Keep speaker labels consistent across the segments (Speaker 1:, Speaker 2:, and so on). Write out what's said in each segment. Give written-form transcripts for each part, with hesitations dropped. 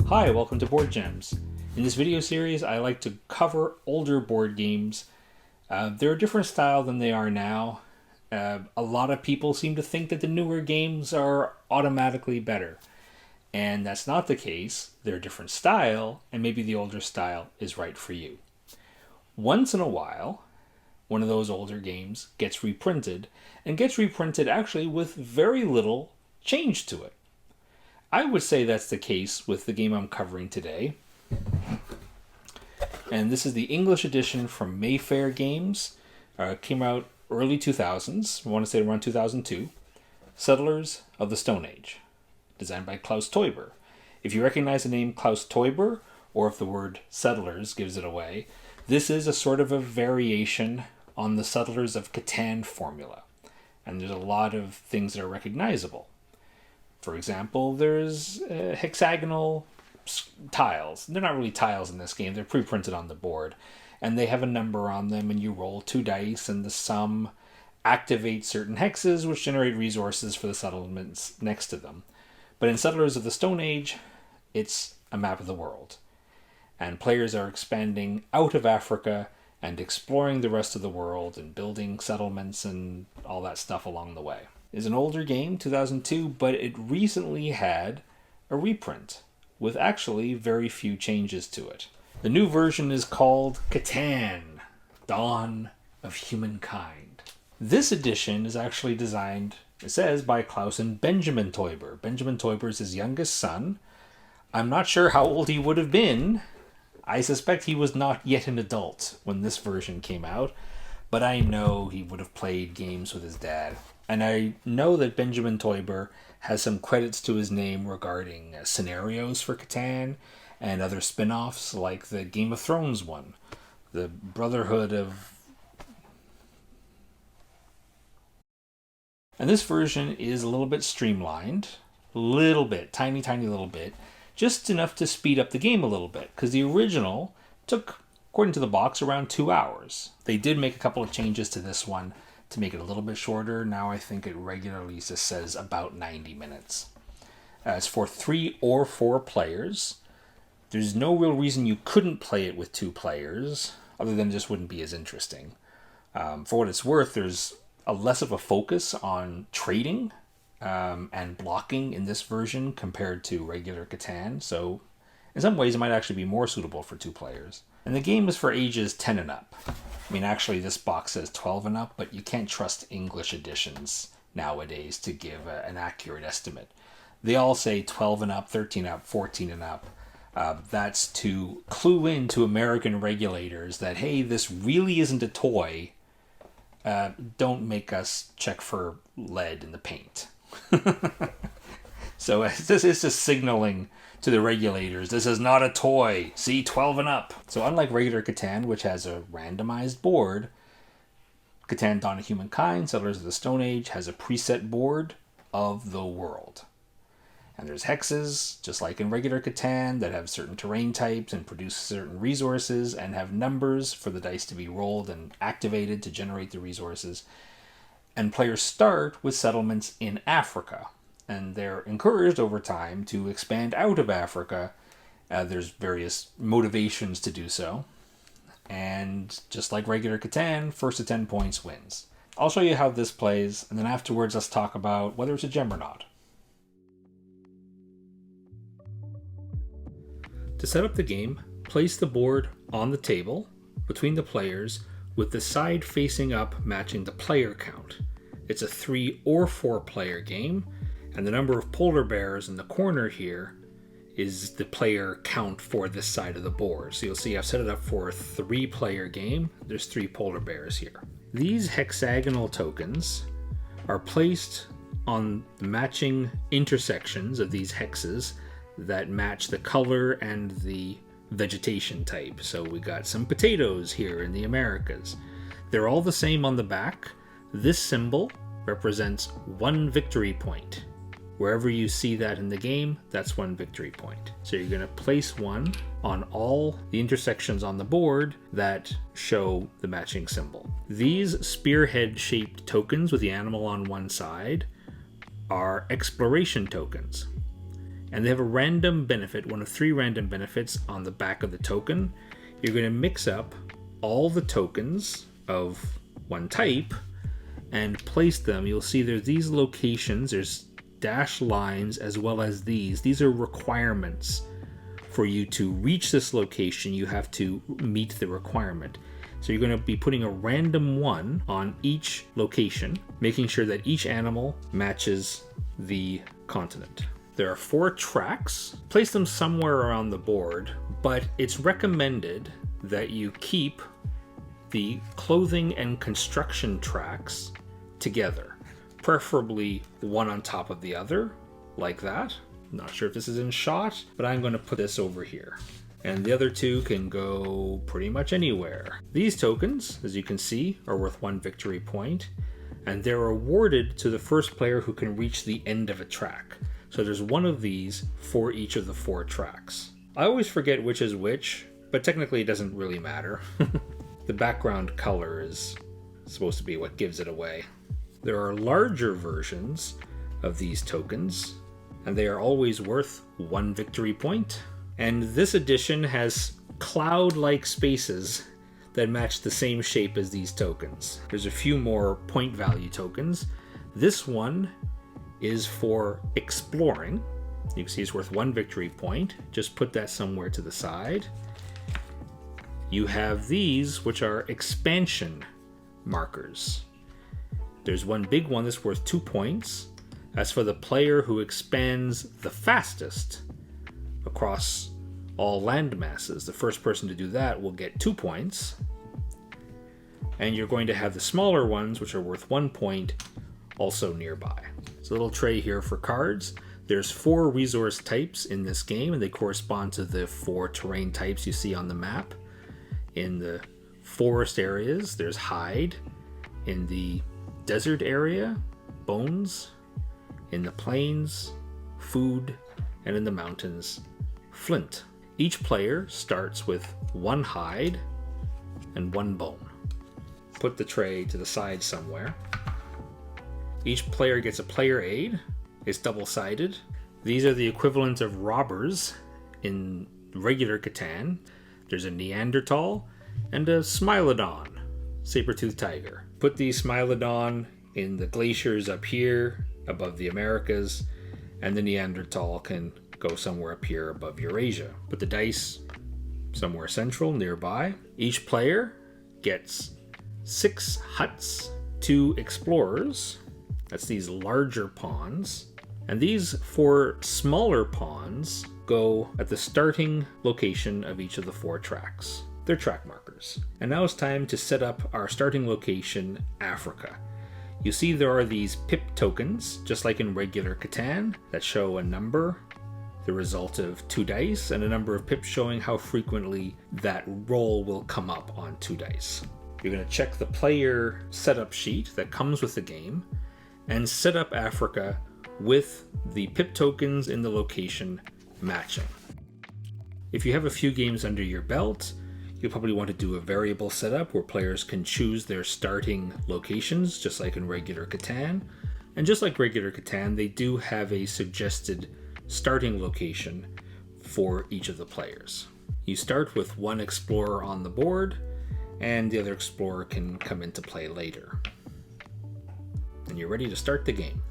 Speaker 1: Hi, welcome to Board Gems. In this video series, I like to cover older board games. They're a different style than they are now. A lot of people seem to think that the newer games are automatically better. And that's not the case. They're a different style, and maybe the older style is right for you. Once in a while, one of those older games gets reprinted, and gets reprinted actually with very little change to it. I would say that's the case with the game I'm covering today. And this is the English edition from Mayfair Games. Came out early 2000s, I want to say around 2002. Settlers of the Stone Age, designed by Klaus Teuber. If you recognize the name Klaus Teuber, or if the word settlers gives it away, this is a sort of a variation on the Settlers of Catan formula. And there's a lot of things that are recognizable. For example, there's hexagonal tiles. They're not really tiles in this game. They're pre-printed on the board. And they have a number on them, and you roll 2 dice, and the sum activates certain hexes, which generate resources for the settlements next to them. But in Settlers of the Stone Age, it's a map of the world. And players are expanding out of Africa and exploring the rest of the world and building settlements and all that stuff along the way. It's an older game, 2002, but it recently had a reprint with actually very few changes to it. The new version is called Catan, Dawn of Humankind. This edition is actually designed, it says, by Klaus and Benjamin Teuber. Benjamin Teuber is his youngest son. I'm not sure how old he would have been. I suspect he was not yet an adult when this version came out, but I know he would have played games with his dad. And I know that Benjamin Teuber has some credits to his name regarding scenarios for Catan and other spin-offs like the Game of Thrones one, the Brotherhood of... And this version is a little bit streamlined, tiny little bit, just enough to speed up the game a little bit, because the original took, according to the box, around 2 hours. They did make a couple of changes to this one to make it a little bit shorter. Now I think it regularly just says about 90 minutes. It's for 3 or 4 players. There's no real reason you couldn't play it with 2 players, other than it just wouldn't be as interesting. For what it's worth, there's less of a focus on trading and blocking in this version compared to regular Catan, so in some ways it might actually be more suitable for 2 players. And the game is for ages 10 and up. I mean, actually this box says 12 and up, but you can't trust English editions nowadays to give an accurate estimate. They all say 12 and up, 13 up, 14 and up. That's to clue in to American regulators that, hey, this really isn't a toy. Don't make us check for lead in the paint. So this is just signaling to the regulators, this is not a toy. See, 12 and up. So unlike regular Catan, which has a randomized board, Catan Dawn of Humankind, Settlers of the Stone Age, has a preset board of the world. And there's hexes, just like in regular Catan, that have certain terrain types and produce certain resources and have numbers for the dice to be rolled and activated to generate the resources. And players start with settlements in Africa. And they're encouraged over time to expand out of Africa. There's various motivations to do so. And just like regular Catan, first to 10 points wins. I'll show you how this plays, and then afterwards let's talk about whether it's a gem or not. To set up the game, place the board on the table between the players with the side facing up matching the player count. It's a 3 or 4 player game, and the number of polar bears in the corner here is the player count for this side of the board. So you'll see I've set it up for a 3-player game. There's 3 polar bears here. These hexagonal tokens are placed on the matching intersections of these hexes that match the color and the vegetation type. So we got some potatoes here in the Americas. They're all the same on the back. This symbol represents 1 victory point. Wherever you see that in the game, that's 1 victory point. So you're going to place 1 on all the intersections on the board that show the matching symbol. These spearhead-shaped tokens with the animal on one side are exploration tokens. and they have a random benefit, one of 3 random benefits on the back of the token. You're going to mix up all the tokens of one type and place them. You'll see there's these locations, there's dashed lines as well as these. These are requirements. For you to reach this location, you have to meet the requirement. So you're going to be putting a random 1 on each location, making sure that each animal matches the continent. There are 4 tracks. Place them somewhere around the board, but it's recommended that you keep the clothing and construction tracks together, preferably one on top of the other, like that. Not sure if this is in shot, but I'm going to put this over here. And the other 2 can go pretty much anywhere. These tokens, as you can see, are worth 1 victory point, and they're awarded to the first player who can reach the end of a track. So there's 1 of these for each of the 4 tracks. I always forget which is which, but technically it doesn't really matter. The background color is supposed to be what gives it away. There are larger versions of these tokens, and they are always worth 1 victory point. And this edition has cloud-like spaces that match the same shape as these tokens. There's a few more point value tokens. This one is for exploring. You can see it's worth 1 victory point. Just put that somewhere to the side. You have these, which are expansion markers. There's one big one that's worth 2 points. That's for the player who expands the fastest across all land masses. The first person to do that will get 2 points. And you're going to have the smaller ones, which are worth 1 point, also nearby. It's a little tray here for cards. There's 4 resource types in this game, and they correspond to the 4 terrain types you see on the map. In the forest areas, there's hide. In the desert area, bones. In the plains, food. And in the mountains, flint. Each player starts with 1 hide and 1 bone. Put the tray to the side somewhere. Each player gets a player aid. It's double-sided. These are the equivalent of robbers in regular Catan. There's a Neanderthal and a smilodon, saber-toothed tiger. Put the smilodon in the glaciers up here above the Americas, and the Neanderthal can go somewhere up here above Eurasia. Put the dice somewhere central nearby. Each player gets 6 huts, 2 explorers. That's these larger pawns. And these 4 smaller pawns go at the starting location of each of the 4 tracks. They're track markers. And now it's time to set up our starting location, Africa. You see there are these pip tokens, just like in regular Catan, that show a number, the result of 2 dice, and a number of pips showing how frequently that roll will come up on 2 dice. You're going to check the player setup sheet that comes with the game and set up Africa with the pip tokens in the location matching. If you have a few games under your belt, you'll probably want to do a variable setup where players can choose their starting locations, just like in regular Catan. And just like regular Catan, they do have a suggested starting location for each of the players. You start with 1 explorer on the board, and the other explorer can come into play later. And you're ready to start the game.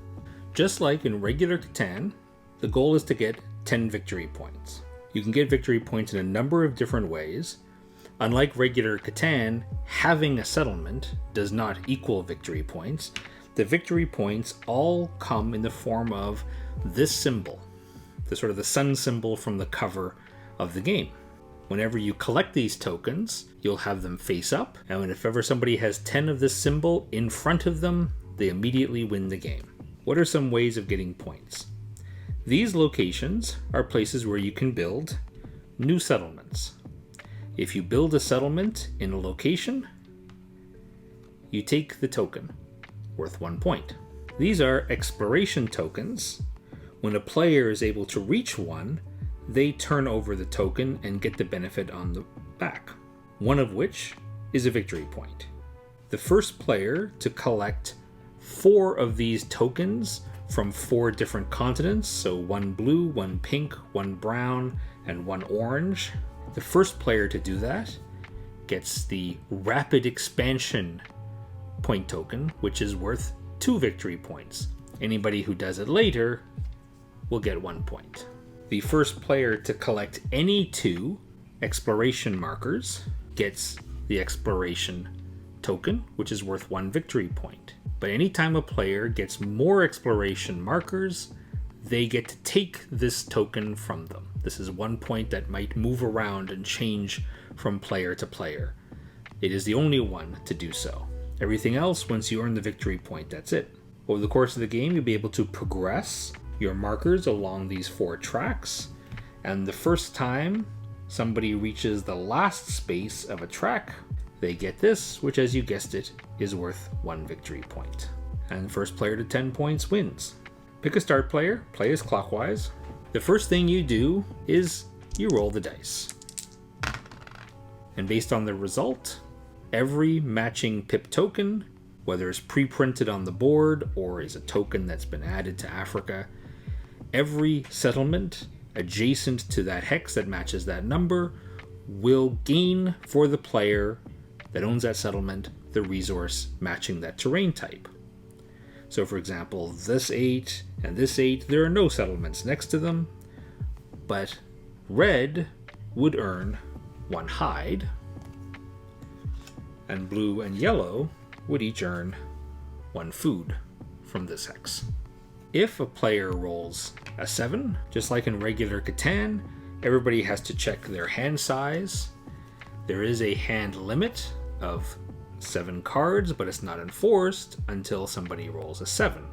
Speaker 1: Just like in regular Catan, the goal is to get 10 victory points. You can get victory points in a number of different ways. Unlike regular Catan, having a settlement does not equal victory points. The victory points all come in the form of this symbol, the sort of the sun symbol from the cover of the game. Whenever you collect these tokens, you'll have them face up, and if ever somebody has 10 of this symbol in front of them, they immediately win the game. What are some ways of getting points? These locations are places where you can build new settlements. If you build a settlement in a location, you take the token, worth 1 point. These are exploration tokens. When a player is able to reach one, they turn over the token and get the benefit on the back, one of which is a victory point. The first player to collect 4 of these tokens from 4 different continents, so 1 blue, 1 pink, 1 brown, and 1 orange. The first player to do that gets the rapid expansion point token, which is worth 2 victory points. Anybody who does it later will get 1 point. The first player to collect any 2 exploration markers gets the exploration token, which is worth 1 victory point. But anytime a player gets more exploration markers, they get to take this token from them. This is 1 point that might move around and change from player to player. It is the only one to do so. Everything else, once you earn the victory point, that's it. Over the course of the game, you'll be able to progress your markers along these 4 tracks, and the first time somebody reaches the last space of a track, they get this, which, as you guessed it, is worth 1 victory point. And first player to 10 points wins. Pick a start player, play as clockwise. The first thing you do is you roll the dice. And based on the result, every matching pip token, whether it's pre-printed on the board or is a token that's been added to Africa, every settlement adjacent to that hex that matches that number will gain for the player that owns that settlement the resource matching that terrain type. So for example, this 8 and this 8, there are no settlements next to them, but red would earn 1 hide, and blue and yellow would each earn 1 food from this hex. If a player rolls a 7, just like in regular Catan, everybody has to check their hand size. There is a hand limit of 7 cards, but it's not enforced until somebody rolls a 7.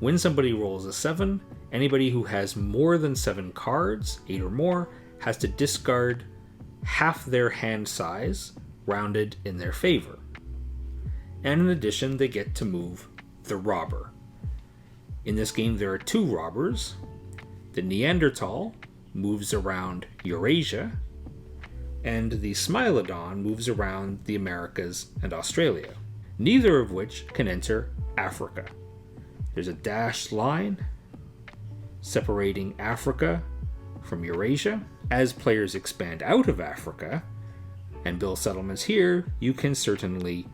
Speaker 1: When somebody rolls a 7, anybody who has more than 7 cards, 8 or more, has to discard half their hand size, rounded in their favor. And in addition, they get to move the robber. In this game, there are 2 robbers. The Neanderthal moves around Eurasia, and the smilodon moves around the Americas and Australia, neither of which can enter Africa. There's a dashed line separating Africa from Eurasia. As players expand out of Africa and build settlements here, you can certainly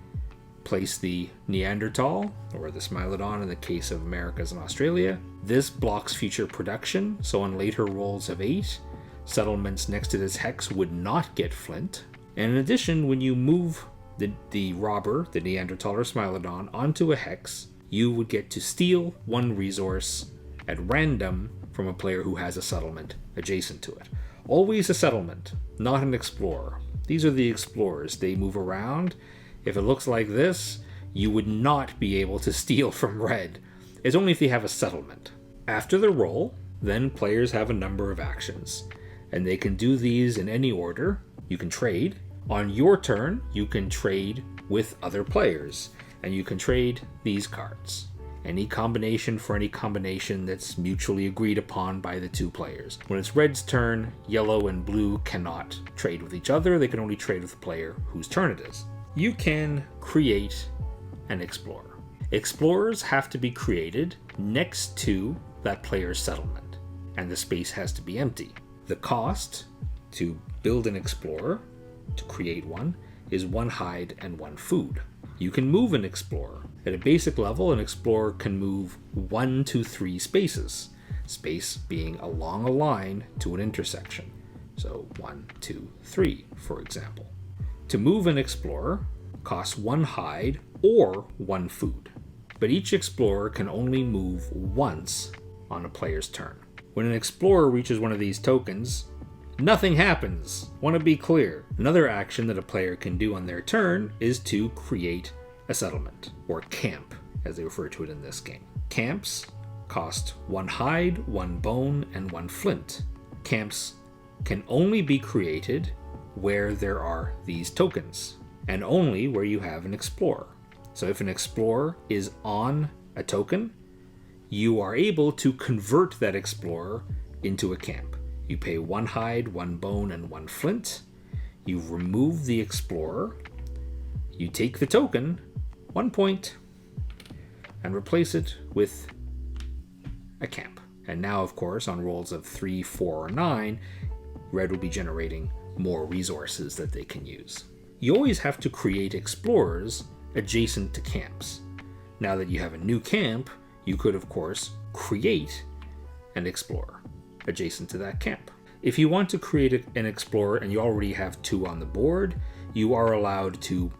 Speaker 1: place the Neanderthal, or the smilodon in the case of Americas and Australia. This blocks future production, so on later rolls of 8, settlements next to this hex would not get flint. And in addition, when you move the robber, the Neanderthal or smilodon, onto a hex, you would get to steal 1 resource at random from a player who has a settlement adjacent to it. Always a settlement, not an explorer. These are the explorers. They move around. If it looks like this, you would not be able to steal from red. It's only if you have a settlement. After the roll, then players have a number of actions, and they can do these in any order. You can trade. On your turn, you can trade with other players, and you can trade these cards. Any combination for any combination that's mutually agreed upon by the 2 players. When it's red's turn, yellow and blue cannot trade with each other. They can only trade with the player whose turn it is. You can create an explorer. Explorers have to be created next to that player's settlement, and the space has to be empty. The cost to build an explorer, to create one, is 1 hide and 1 food. You can move an explorer. At a basic level, an explorer can move 1 to 3 spaces, space being along a line to an intersection. So 1, 2, 3, for example. To move an explorer costs 1 hide or 1 food, but each explorer can only move once on a player's turn. When an explorer reaches one of these tokens, nothing happens. Want to be clear. Another action that a player can do on their turn is to create a settlement, or camp, as they refer to it in this game. Camps cost 1 hide, 1 bone, and 1 flint. Camps can only be created where there are these tokens, and only where you have an explorer. So if an explorer is on a token, you are able to convert that explorer into a camp. You pay 1 hide, 1 bone, and 1 flint. You remove the explorer. You take the token, 1 point, and replace it with a camp. And now, of course, on rolls of 3, 4, or 9, red will be generating more resources that they can use. You always have to create explorers adjacent to camps. Now that you have a new camp, you could, of course, create an explorer adjacent to that camp. If you want to create an explorer and you already have 2 on the board, you are allowed to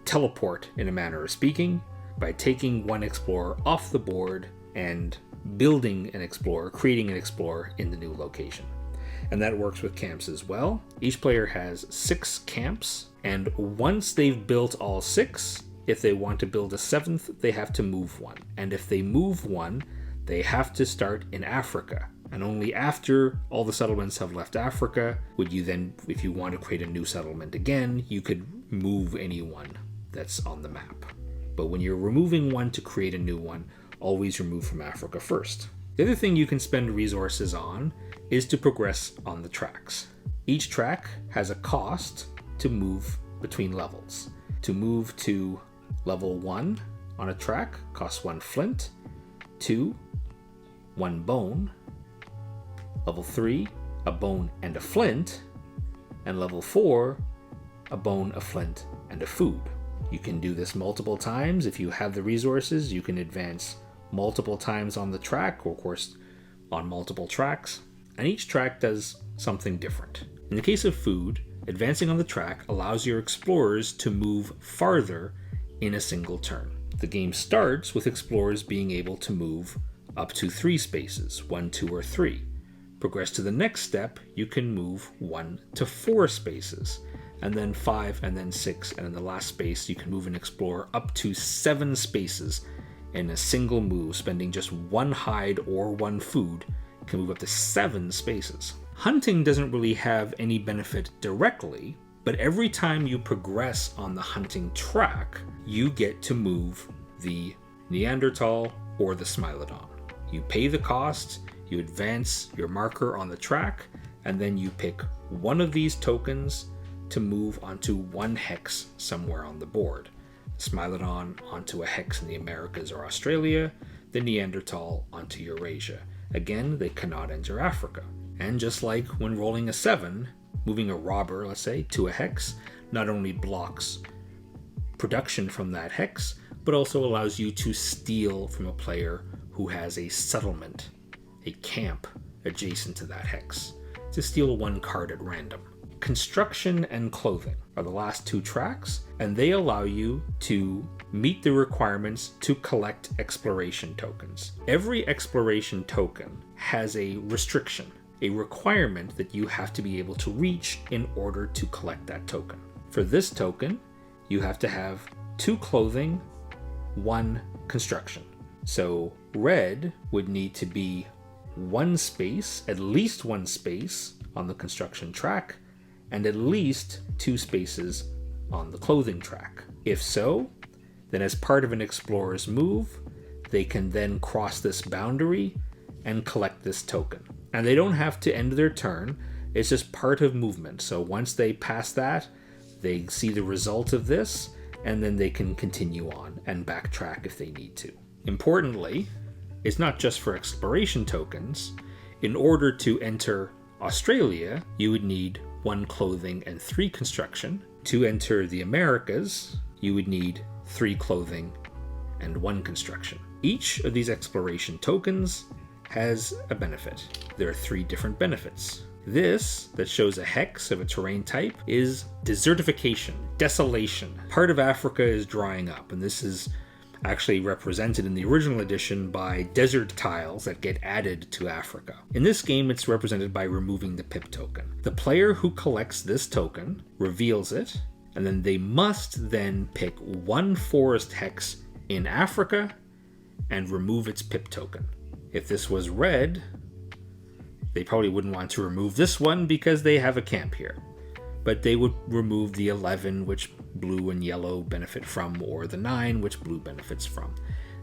Speaker 1: teleport, in a manner of speaking, by taking 1 explorer off the board and building an explorer, creating an explorer in the new location. And that works with camps as well. Each player has 6 camps, and once they've built all 6, if they want to build a 7th, they have to move 1. And if they move 1, they have to start in Africa. And only after all the settlements have left Africa would you then, if you want to create a new settlement again, you could move anyone that's on the map. But when you're removing 1 to create a new one, always remove from Africa first. The other thing you can spend resources on is to progress on the tracks. Each track has a cost to move between levels. To move to level 1 on a track costs 1 flint, 2, 1 bone, level 3, a bone and a flint, and level 4, a bone, a flint, and a food. You can do this multiple times. If you have the resources, you can advance multiple times on the track, or of course on multiple tracks, and each track does something different. In the case of food, advancing on the track allows your explorers to move farther in a single turn. The game starts with explorers being able to move up to 3 spaces, 1, 2, or 3. Progress to the next step, you can move 1 to 4 spaces, and then 5, and then 6, and in the last space you can move an explorer up to 7 spaces in a single move. Spending just 1 hide or 1 food can move up to 7 spaces. Hunting doesn't really have any benefit directly, but every time you progress on the hunting track, you get to move the Neanderthal or the smilodon. You pay the cost, you advance your marker on the track, and then you pick one of these tokens to move onto 1 hex somewhere on the board. The smilodon onto a hex in the Americas or Australia, the Neanderthal onto Eurasia. Again, they cannot enter Africa. And just like when rolling a 7, moving a robber, let's say, to a hex, not only blocks production from that hex, but also allows you to steal from a player who has a settlement, a camp adjacent to that hex, to steal 1 card at random. Construction and clothing are the last 2 tracks, and they allow you to meet the requirements to collect exploration tokens. Every exploration token has a restriction, a requirement that you have to be able to reach in order to collect that token. For this token, you have to have 2 clothing, 1 construction. So red would need to be 1 space, at least 1 space on the construction track, and at least 2 spaces on the clothing track. If so, then as part of an explorer's move, they can then cross this boundary and collect this token. And they don't have to end their turn, it's just part of movement. So once they pass that, they see the result of this, and then they can continue on and backtrack if they need to. Importantly, it's not just for exploration tokens. In order to enter Australia, you would need 1 clothing and 3 construction. To enter the Americas, you would need 3 clothing and 1 construction. Each of these exploration tokens has a benefit. There are 3 different benefits. This, that shows a hex of a terrain type, is desertification, desolation. Part of Africa is drying up, and this is actually represented in the original edition by desert tiles that get added to Africa. In this game, it's represented by removing the pip token. The player who collects this token reveals it, and then they must then pick 1 forest hex in Africa and remove its pip token. If this was red, they probably wouldn't want to remove this one because they have a camp here. But they would remove the 11, which blue and yellow benefit from, or the 9, which blue benefits from.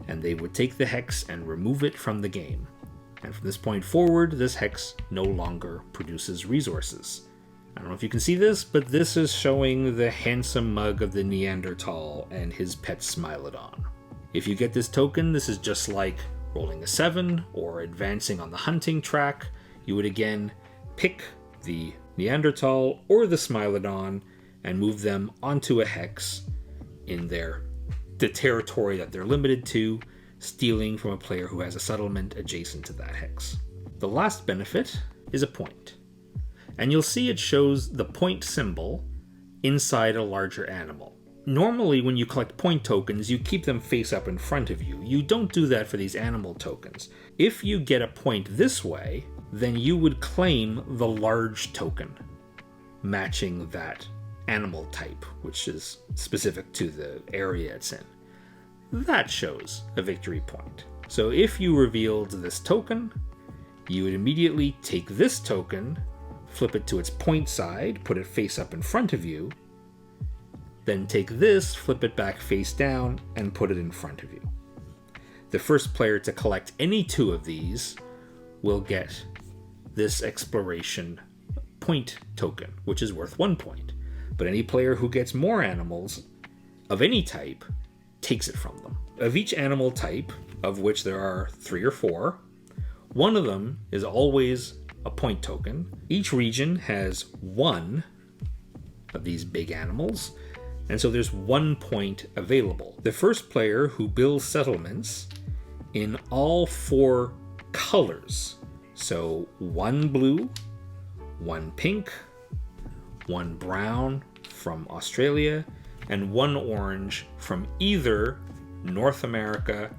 Speaker 1: And they would take the hex and remove it from the game. And from this point forward, this hex no longer produces resources. I don't know if you can see this, but this is showing the handsome mug of the Neanderthal and his pet smilodon. If you get this token, this is just like rolling a 7 or advancing on the hunting track, you would again pick the Neanderthal or the smilodon and move them onto a hex in the territory that they're limited to, stealing from a player who has a settlement adjacent to that hex. The last benefit is a point. And you'll see it shows the point symbol inside a larger animal. Normally, when you collect point tokens, you keep them face up in front of you. You don't do that for these animal tokens. If you get a point this way, then you would claim the large token, matching that animal type, which is specific to the area it's in. That shows a victory point. So if you revealed this token, you would immediately take this token, flip it to its point side, put it face up in front of you, then take this, flip it back face down, and put it in front of you. The first player to collect any 2 of these will get this exploration point token, which is worth 1 point. But any player who gets more animals of any type takes it from them. Of each animal type, of which there are 3 or 4, one of them is always a point token. Each region has 1 of these big animals, and so there's 1 point available. The first player who builds settlements in all 4 colors, so 1 blue, 1 pink, 1 brown from Australia, and 1 orange from either North America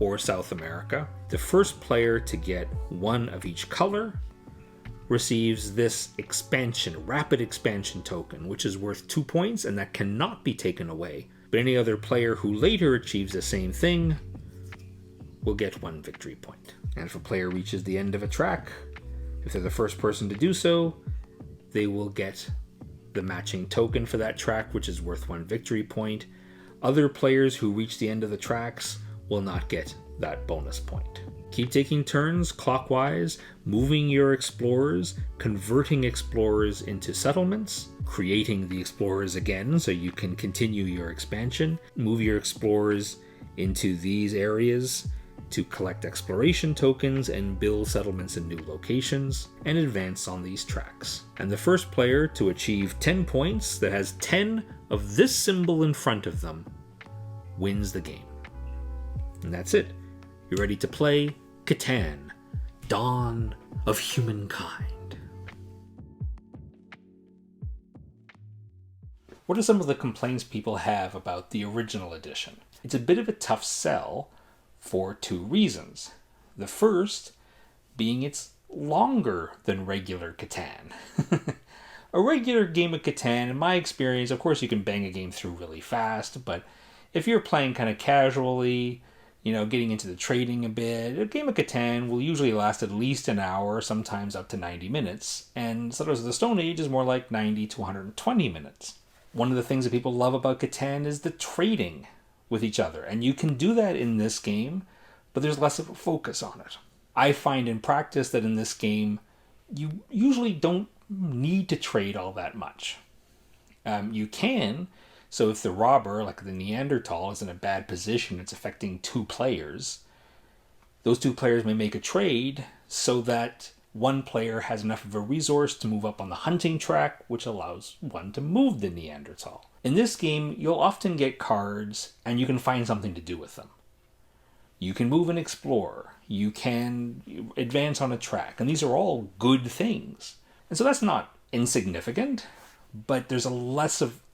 Speaker 1: or South America. The first player to get 1 of each color receives this rapid expansion token, which is worth 2 points, and that cannot be taken away. But any other player who later achieves the same thing will get 1 victory point. And if a player reaches the end of a track, if they're the first person to do so, they will get the matching token for that track, which is worth 1 victory point. Other players who reach the end of the tracks will not get that bonus point. Keep taking turns clockwise, moving your explorers, converting explorers into settlements, creating the explorers again so you can continue your expansion, move your explorers into these areas to collect exploration tokens and build settlements in new locations, and advance on these tracks. And the first player to achieve 10 points that has 10 of this symbol in front of them wins the game. And that's it. You're ready to play Catan, Dawn of Humankind. What are some of the complaints people have about the original edition? It's a bit of a tough sell for 2 reasons. The first being it's longer than regular Catan. A regular game of Catan, in my experience, of course you can bang a game through really fast, but if you're playing kind of casually, getting into the trading a bit, a game of Catan will usually last at least an hour, sometimes up to 90 minutes, and Settlers of the Stone Age is more like 90 to 120 minutes. One of the things that people love about Catan is the trading with each other, and you can do that in this game, but there's less of a focus on it. I find in practice that in this game, you usually don't need to trade all that much. You can, so if the robber, like the Neanderthal, is in a bad position, it's affecting 2 players, those 2 players may make a trade so that one player has enough of a resource to move up on the hunting track, which allows one to move the Neanderthal. In this game, you'll often get cards, and you can find something to do with them. You can move and explore. You can advance on a track, and these are all good things. And so that's not insignificant, but there's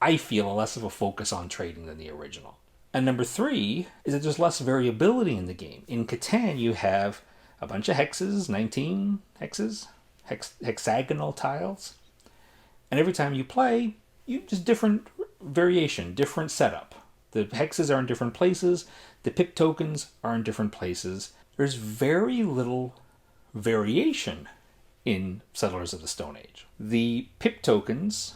Speaker 1: I feel a less of a focus on trading than the original. And number 3 is that there's less variability in the game. In Catan, you have a bunch of hexes, 19 hexes, hexagonal tiles. And every time you play, you just different variation, different setup. The hexes are in different places. The pip tokens are in different places. There's very little variation in Settlers of the Stone Age. The pip tokens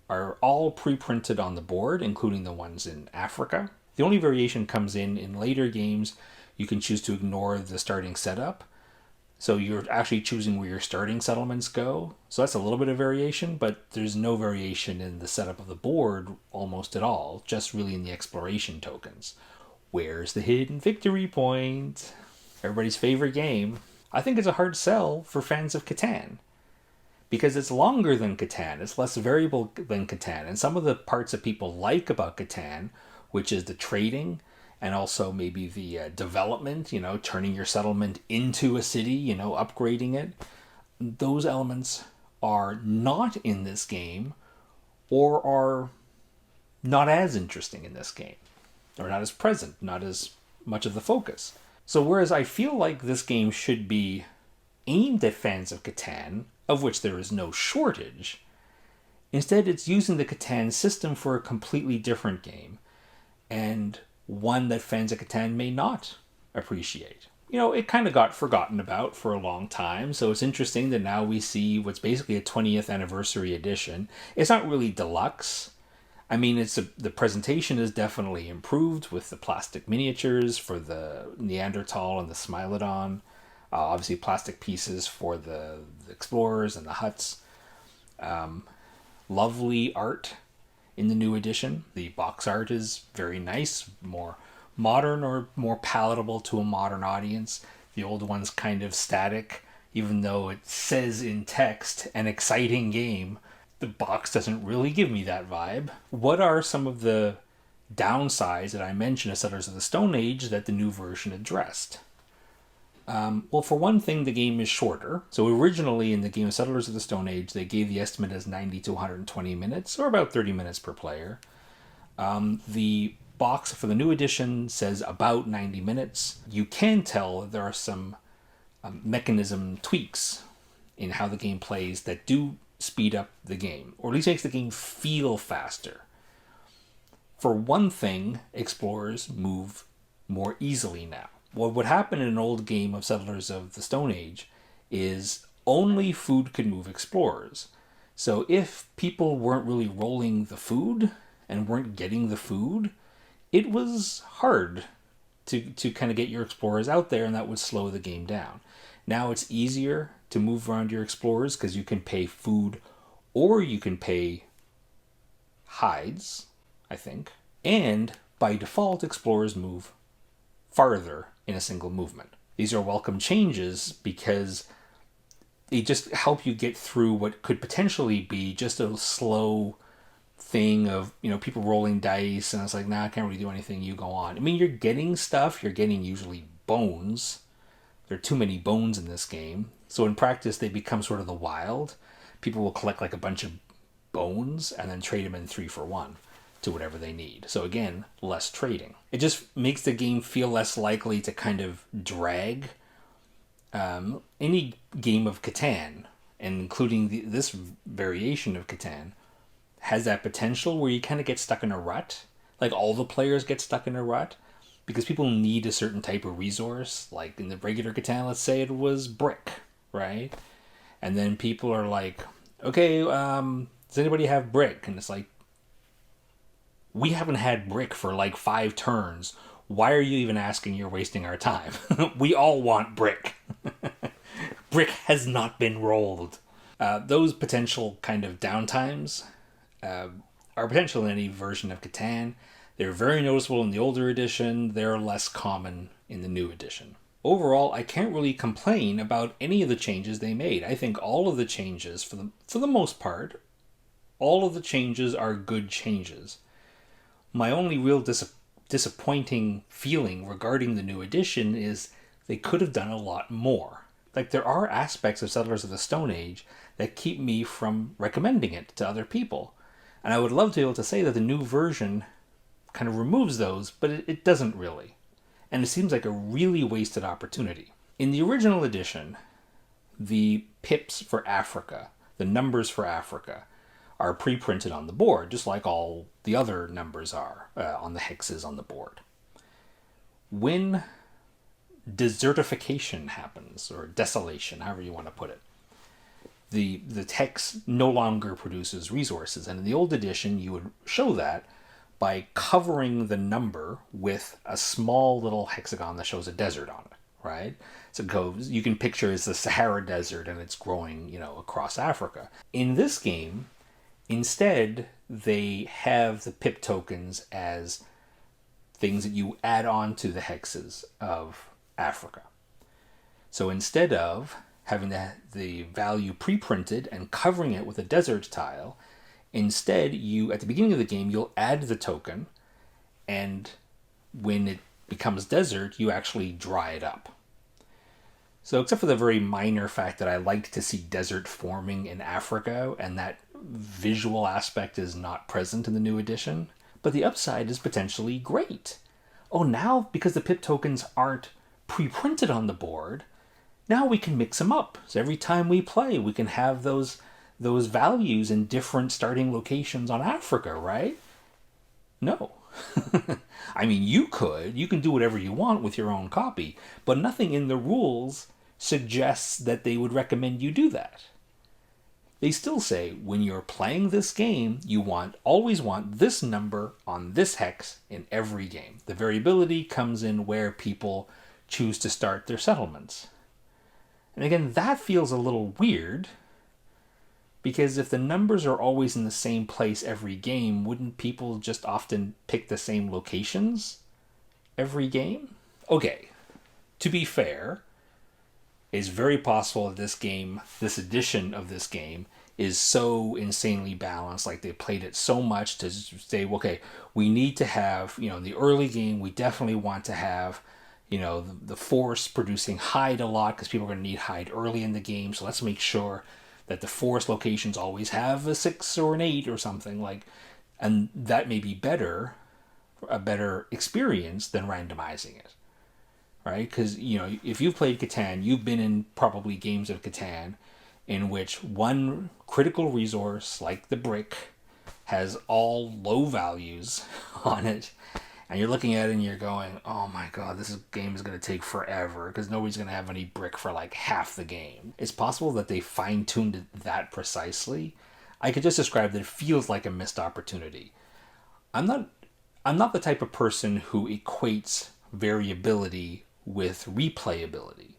Speaker 1: are all pre-printed on the board, including the ones in Africa. The only variation comes in later games. You can choose to ignore the starting setup. So you're actually choosing where your starting settlements go. So that's a little bit of variation, but there's no variation in the setup of the board almost at all, just really in the exploration tokens. Where's the hidden victory point? everybody's favorite game, I think it's a hard sell for fans of Catan. Because it's longer than Catan, it's less variable than Catan. And some of the parts that people like about Catan, which is the trading and also maybe the development, turning your settlement into a city, upgrading it, those elements are not in this game or are not as interesting in this game, or not as present, not as much of the focus. So whereas I feel like this game should be aimed at fans of Catan, of which there is no shortage, instead it's using the Catan system for a completely different game, and one that fans of Catan may not appreciate. It kind of got forgotten about for a long time, so it's interesting that now we see what's basically a 20th anniversary edition. It's not really deluxe. I mean, the presentation is definitely improved with the plastic miniatures for the Neanderthal and the smilodon. Obviously, plastic pieces for the explorers and the huts. Lovely art in the new edition. The box art is very nice, more modern or more palatable to a modern audience. The old one's kind of static, even though it says in text, an exciting game. The box doesn't really give me that vibe. What are some of the downsides that I mentioned of Settlers of the Stone Age that the new version addressed? Well, for one thing, the game is shorter. So originally in the game of Settlers of the Stone Age, they gave the estimate as 90 to 120 minutes, or about 30 minutes per player. The box for the new edition says about 90 minutes. You can tell there are some mechanism tweaks in how the game plays that do speed up the game, or at least makes the game feel faster. For one thing, explorers move more easily now. What would happen in an old game of Settlers of the Stone Age is only food could move explorers. So if people weren't really rolling the food and weren't getting the food, it was hard to kind of get your explorers out there, and that would slow the game down. Now it's easier to move around your explorers because you can pay food or you can pay hides, I think. And by default, explorers move farther in a single movement. These are welcome changes because they just help you get through what could potentially be just a slow thing of, people rolling dice, and it's like, nah, I can't really do anything, you go on. I mean, you're getting stuff, you're getting usually bones. There are too many bones in this game. So in practice, they become sort of the wild. People will collect like a bunch of bones and then trade them in 3 for 1 to whatever they need. So again, less trading. It just makes the game feel less likely to kind of drag. Any game of Catan, and including this variation of Catan, has that potential where you kind of get stuck in a rut. Like all the players get stuck in a rut because people need a certain type of resource. Like in the regular Catan, let's say it was brick, right? And then people are like, okay, does anybody have brick? And it's like, we haven't had brick for like 5 turns. Why are you even asking? You're wasting our time. We all want brick. Brick has not been rolled. Those potential kind of downtimes are potential in any version of Catan. They're very noticeable in the older edition. They're less common in the new edition. Overall, I can't really complain about any of the changes they made. I think all of the changes, for the most part, all of the changes are good changes. My only real disappointing feeling regarding the new edition is they could have done a lot more. Like, there are aspects of Settlers of the Stone Age that keep me from recommending it to other people. And I would love to be able to say that the new version kind of removes those, but it doesn't really. And it seems like a really wasted opportunity. In the original edition, the pips for Africa, the numbers for Africa, are pre-printed on the board, just like all the other numbers are on the hexes on the board. When desertification happens, or desolation, however you want to put it, the hex no longer produces resources. And in the old edition, you would show that by covering the number with a small little hexagon that shows a desert on it, right? So it goes, you can picture it's the Sahara Desert and it's growing, across Africa. In this game, instead, they have the pip tokens as things that you add on to the hexes of Africa. So instead of having the value pre-printed and covering it with a desert tile, instead you, at the beginning of the game, you'll add the token, and when it becomes desert, you actually dry it up. So except for the very minor fact that I like to see desert forming in Africa, and that visual aspect is not present in the new edition, but the upside is potentially great. Oh, now, because the pip tokens aren't pre-printed on the board, now we can mix them up. So every time we play, we can have those values in different starting locations on Africa, right? No. I mean, you can do whatever you want with your own copy, but nothing in the rules suggests that they would recommend you do that. They still say when you're playing this game, you always want this number on this hex in every game. The variability comes in where people choose to start their settlements. And again, that feels a little weird, because if the numbers are always in the same place every game, wouldn't people just often pick the same locations every game? Okay, to be fair, it's very possible that this edition of this game, is so insanely balanced. Like, they played it so much to say, okay, we need to have, in the early game, we definitely want to have, the force producing hide a lot, because people are going to need hide early in the game. So let's make sure that the forest locations always have a 6 or an 8 or something like, and that may be a better experience than randomizing it. Right? Because, if you've played Catan, you've been in probably games of Catan in which one critical resource, like the brick, has all low values on it. And you're looking at it and you're going, oh my god, this game is going to take forever because nobody's going to have any brick for like half the game. It's possible that they fine-tuned it that precisely. I could just describe that it feels like a missed opportunity. I'm not the type of person who equates variability with replayability,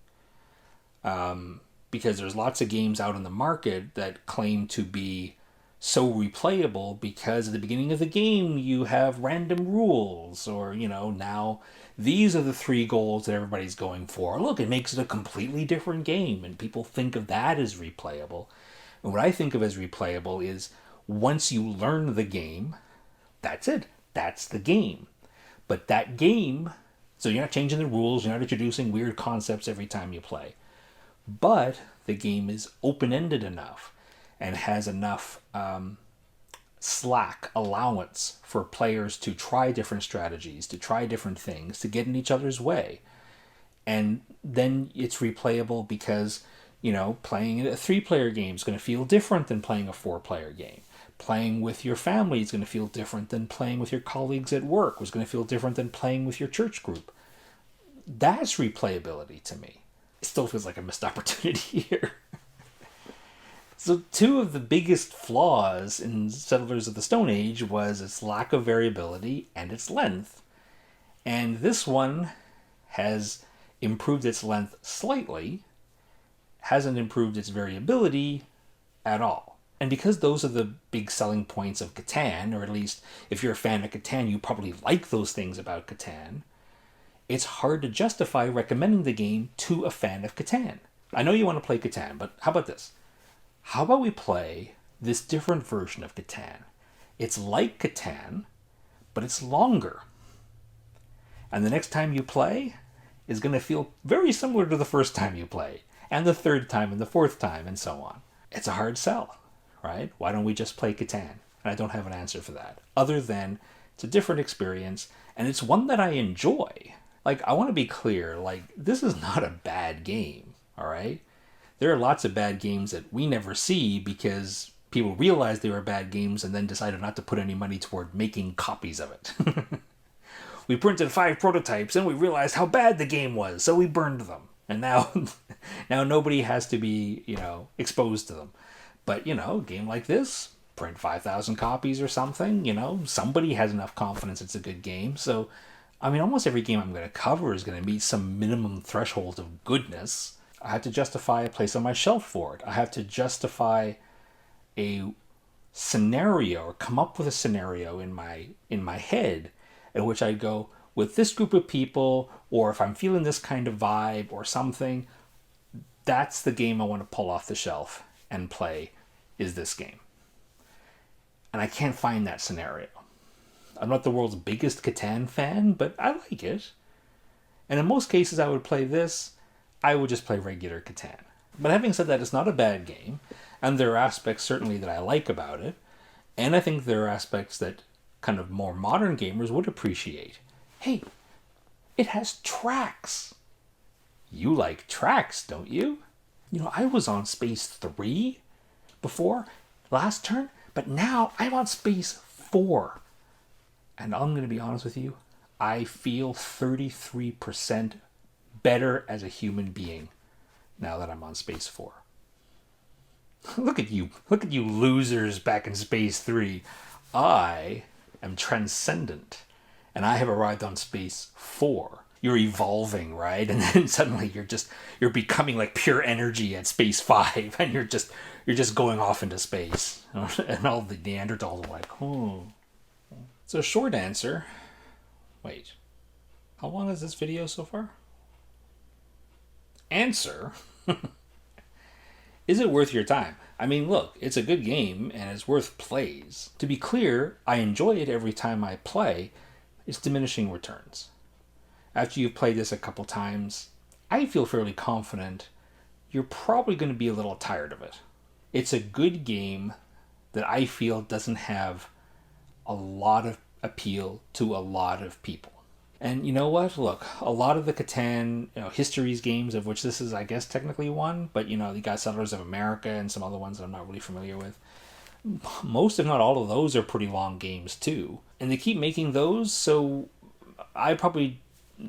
Speaker 1: because there's lots of games out in the market that claim to be so replayable because at the beginning of the game you have random rules, or now these are the 3 goals that everybody's going for. Look, it makes it a completely different game, and people think of that as replayable. And what I think of as replayable is once you learn the game, that's it. That's the game. But that game, so you're not changing the rules, you're not introducing weird concepts every time you play. But the game is open-ended enough and has enough slack allowance for players to try different strategies, to try different things, to get in each other's way. And then it's replayable because, playing a 3-player game is going to feel different than playing a 4-player game. Playing with your family is going to feel different than playing with your colleagues at work. It's going to feel different than playing with your church group. That's replayability to me. It still feels like a missed opportunity here. So 2 of the biggest flaws in Settlers of the Stone Age was its lack of variability and its length. And this one has improved its length slightly, hasn't improved its variability at all. And because those are the big selling points of Catan, or at least if you're a fan of Catan, you probably like those things about Catan, it's hard to justify recommending the game to a fan of Catan. I know you want to play Catan, but how about this? How about we play this different version of Catan? It's like Catan, but it's longer. And the next time you play is going to feel very similar to the first time you play, and the 3rd time, and the 4th time, and so on. It's a hard sell, right? Why don't we just play Catan? And I don't have an answer for that, other than it's a different experience, and it's one that I enjoy. Like, I want to be clear, this is not a bad game, all right? There are lots of bad games that we never see because people realized they were bad games and then decided not to put any money toward making copies of it. We printed 5 prototypes and we realized how bad the game was, so we burned them. And now nobody has to be, exposed to them. But, a game like this, print 5,000 copies or something, somebody has enough confidence it's a good game. So, almost every game I'm going to cover is going to meet some minimum threshold of goodness. I have to justify a place on my shelf for it. I have to justify a scenario, or come up with a scenario in my head in which I go, with this group of people, or if I'm feeling this kind of vibe or something, that's the game I want to pull off the shelf and play, is this game. And I can't find that scenario. I'm not the world's biggest Catan fan, but I like it. And in most cases I would play this, I would just play regular Catan. But having said that, it's not a bad game, and there are aspects certainly that I like about it, and I think there are aspects that kind of more modern gamers would appreciate. Hey, it has tracks. You like tracks, don't you? You know, I was on Space 3 before, last turn, but now I'm on Space 4. And I'm going to be honest with you, I feel 33% better as a human being now that I'm on Space 4. Look at you losers back in Space 3. I am transcendent, and I have arrived on Space 4. You're evolving, right? And then suddenly you're becoming like pure energy at Space 5, and you're just going off into space. And all the Neanderthals are like, oh. So short answer. Wait. How long is this video so far? Answer. Is it worth your time? I mean, look, it's a good game and it's worth plays. To be clear, I enjoy it every time I play. It's diminishing returns. After you've played this a couple times, I feel fairly confident you're probably going to be a little tired of it. It's a good game that I feel doesn't have a lot of appeal to a lot of people. And you know what? Look, a lot of the Catan, histories games, of which this is, I guess, technically one, but you got Settlers of America and some other ones that I'm not really familiar with. Most, if not all of those, are pretty long games too. And they keep making those, so I probably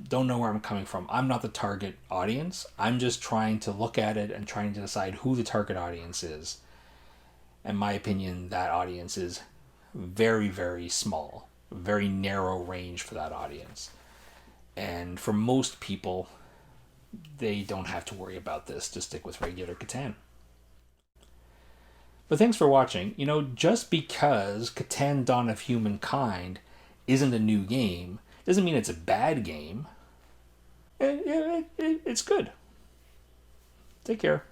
Speaker 1: don't know where I'm coming from. I'm not the target audience. I'm just trying to look at it and trying to decide who the target audience is. In my opinion, that audience is very, very small. Very narrow range for that audience. And for most people, they don't have to worry about this to stick with regular Catan. But thanks for watching. Just because Catan Dawn of Humankind isn't a new game doesn't mean it's a bad game. It's good. Take care.